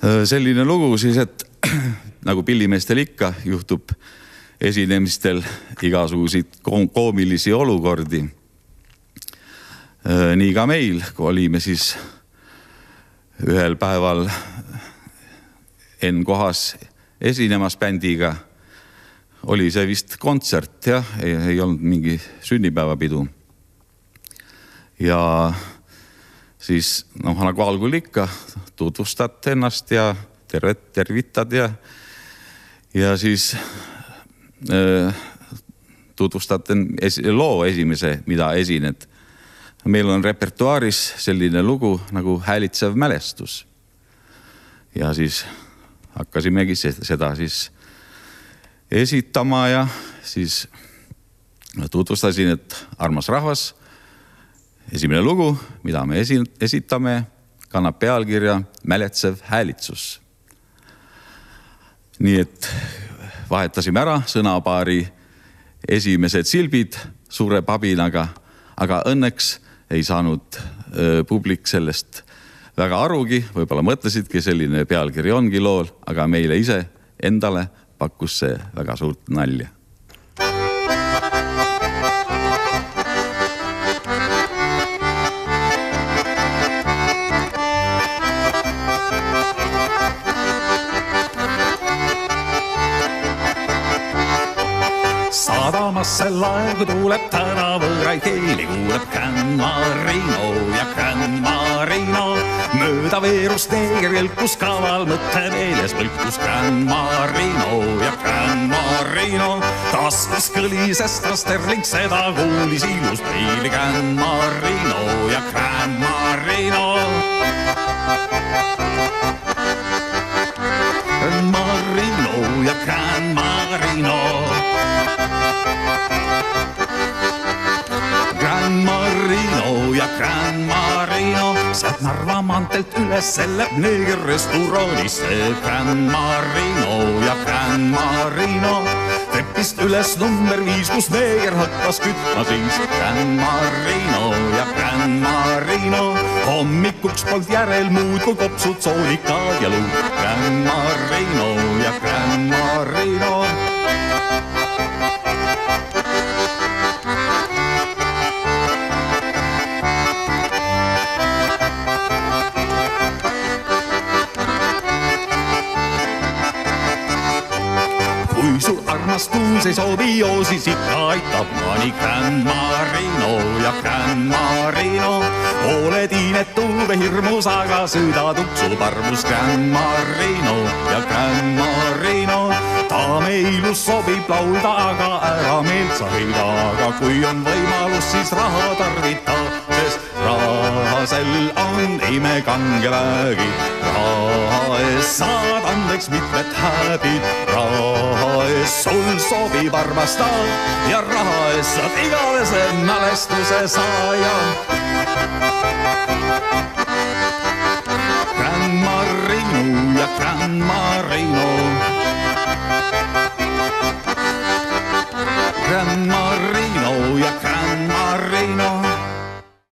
Selline lugu siis, et nagu pillimeestel ikka juhtub esinemistel igasuguseid koomilisi olukordi. Nii ka meil, kui olime siis ühel päeval kohas esinemas bändiga, oli see vist kontsert, jah, ei olnud mingi sünnipäevapidu. Ja siis, nagu algul ikka, tutvustad ennast ja tervitad ja siis tutvustad loo esimese, mida esined. Meil on repertuaaris selline lugu nagu Häälitsev mälestus. Ja siis hakkasimegi seda siis esitama ja siis tutvustasin, et armas rahvas, esimene lugu, mida me esitame, kannab pealkirja Mäletsev häälitsus. Nii et vahetasime ära sõnapaari esimesed silbid suure pabinaga, aga õnneks ei saanud publik sellest väga arugi, võib-olla mõtlesidki, selline pealkiri ongi lool, aga meile ise endale pakkus see väga suurt nalja. Sadamasse laevu tuleb täna võõraid keeli, kuuleb Gran Marino ja Gran Marino. Mööda veerust neeger kus kaval mõtte meeles võlkus Gran Marino ja Gran Marino. Taskus kõlises Sterling, seda kuulis ilus peili Gran Marino ja Gran Marino. Gran Marino ja Gran Marino. Gran Marino ja Gran Marino. Sealt Narva maantelt üles selleb neeger restauraanisse. Gran Marino ja Gran Marino. Trepist üles number 5, kus neeger hakkas kütma siis. Gran Marino ja Gran Marino. Hommikuks polnud järel muud kui kopsud, soolikad ja luud. Gran Marino ja Gran Marino. Kui sul armastus ei sobi joo, siis ikka aitab mani Gran Marino ja Gran Marino. Oled inetuve hirmus, aga süda tuksub armus Gran Marino ja Gran Marino. Daame ilus sobib laulda, aga ära meelt sa heida, aga kui on võimalus, siis raha tarvita, sest rahasel on imekange vägi. Raha ees saad andeks mitmed häbid, raha ees sul sobib armastada ja raha ees saad igavese mälestuse saaja. Gran Marino ja Gran Marino. Gran Marino.